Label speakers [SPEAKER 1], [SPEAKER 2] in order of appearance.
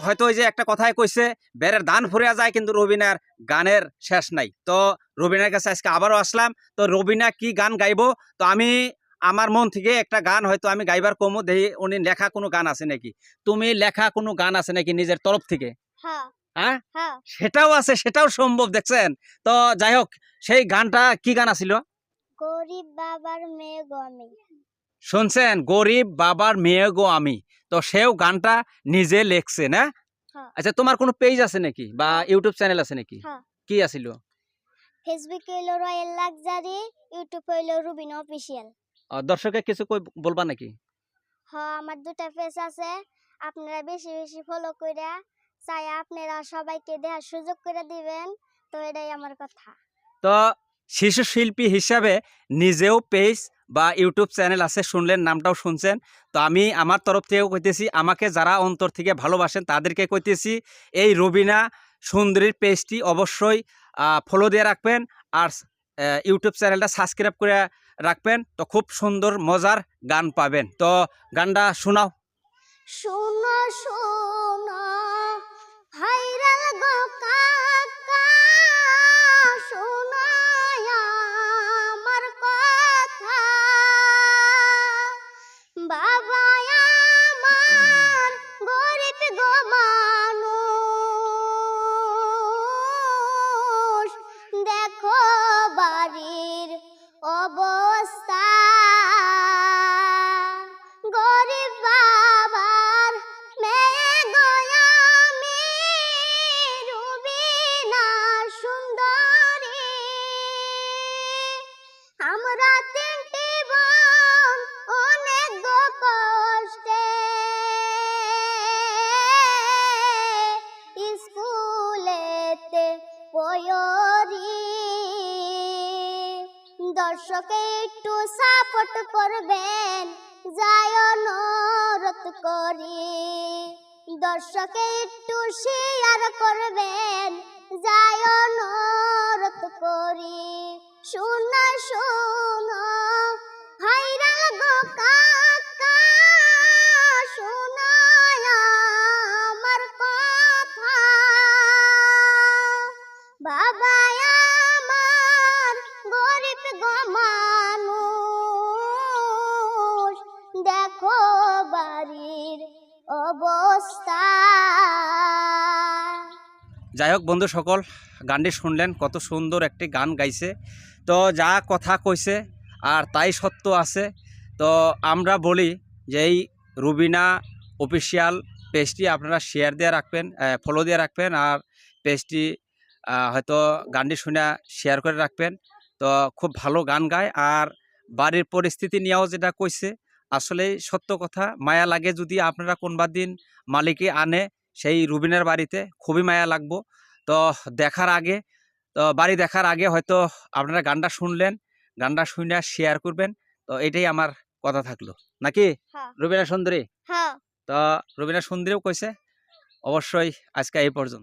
[SPEAKER 1] হয়তো ওই যে একটা কথাই কইছে, বেড়ের ধান ফুরিয়া যায় কিন্তু রবিনার গানের শেষ নাই। তো রবিনার কাছে আজকে আবারও আসলাম। তো রবিনা কি গান গাইবো, তো আমি আমার মন থেকে একটা গান হয়তো আমি গাইবার কমু, দেখি উনি লেখা কোনো গান আছে নাকি। তুমি লেখা কোনো গান আছে নাকি নিজের তরফ থেকে?
[SPEAKER 2] হ্যাঁ
[SPEAKER 1] হ্যাঁ,
[SPEAKER 2] হ্যাঁ
[SPEAKER 1] সেটাও আছে, সেটাও সম্ভব, দেখছেন। তো যাই হোক, সেই গানটা কি গান আছিল?
[SPEAKER 2] গরিব বাবার মেয়ে গো আমি।
[SPEAKER 1] শুনছেন, গরিব বাবার মেয়ে গো আমি। তো সেও গানটা নিজে লেখছে না?
[SPEAKER 2] হ্যাঁ
[SPEAKER 1] আচ্ছা, তোমার কোনো পেজ আছে নাকি বা
[SPEAKER 2] হ্যাঁ
[SPEAKER 1] ইউটিউব চ্যানেল আছে নাকি?
[SPEAKER 2] হ্যাঁ
[SPEAKER 1] কি আছিল?
[SPEAKER 2] ফেসবুক হইলো রয়্যাল লাক্সারি, ইউটিউব হইলো রুবিনা অফিসিয়াল।
[SPEAKER 1] দর্শকে কিছু বলবা নাকি?
[SPEAKER 2] হ্যাঁ, আমার দুটা পেজ আছে, আপনারা বেশি বেশি ফলো কইরা চাই আপনারা সবাইকে দেখার সুযোগ করে দিবেন। তো এটাই আমার কথা।
[SPEAKER 1] তো শিশু শিল্পী হিসাবে নিজেও পেজ বা ইউটিউব চ্যানেল আছে, শুনলেন, নামটাও শুনছেন। তো আমি আমার তরফ থেকেও কইতেছি, আমাকে যারা অন্তর থেকে ভালোবাসেন তাদেরকে কইতেছি, এই রবিনা সুন্দরীর পেজটি অবশ্যই ফলো দিয়ে রাখবেন। আর ইউটিউব চ্যানেলটা সাবস্ক্রাইব করে রাখবেন। তো খুব সুন্দর মজার গান পাবেন। তো গানটা শোনাও।
[SPEAKER 2] শোনো শোনো ভাইরাল গো কাকা, শোনো আমার কথা। বাবা আমার গরিব গো মানুষ, দেখো বাড়ির অবস্থা। গরিব বাবার মেয়ে গো আমি, রুবিনা সুন্দরী। আমরা তিনটি বোন অনেক গো কষ্টে স্কুলেতে পড়ি। দর্শকে একটু সাপোর্ট করবেন, যায় অনুরোধ করি। দর্শকে একটু শেয়ার করবেন, যায় অনুরোধ করি। শোনো শোনো ভাইরাল গো কাকা, শোনো আমার কথা। বাবা আমার গরিব গো মানুষ, দেখো বাড়ির অবস্থা।
[SPEAKER 1] যাই হোক বন্ধু সকল, গানটি শুনলেন, কত সুন্দর একটি গান গাইছে। তো যা কথা কইছে আর তাই সত্য আছে। তো আমরা বলি যে এই রুবিনা অফিসিয়াল পেজটি আপনারা শেয়ার দিয়ে রাখবেন, ফলো দিয়ে রাখবেন। আর পেজটি হয়তো গানটি শুনে শেয়ার করে রাখবেন। তো খুব ভালো গান গায়। আর বাড়ির পরিস্থিতি নিয়েও যেটা কইছে, আসলেই সত্য কথা। মায়া লাগে যদি আপনারা কোনবা দিন মালিকে আনে সেই রুবিনার বাড়িতে, খুবই মায়া লাগবো। তো দেখার আগে, তো বাড়ি দেখার আগে হয়তো আপনারা গানটা শুনলেন, গানটা শুনে শেয়ার করবেন। তো এটাই আমার কথা থাকলো নাকি
[SPEAKER 2] হ্যাঁ
[SPEAKER 1] রুবিনা সুন্দরী।
[SPEAKER 2] হ্যাঁ
[SPEAKER 1] তো রুবিনা সুন্দরীও কইছে, অবশ্যই আজকে এই পর্যন্ত।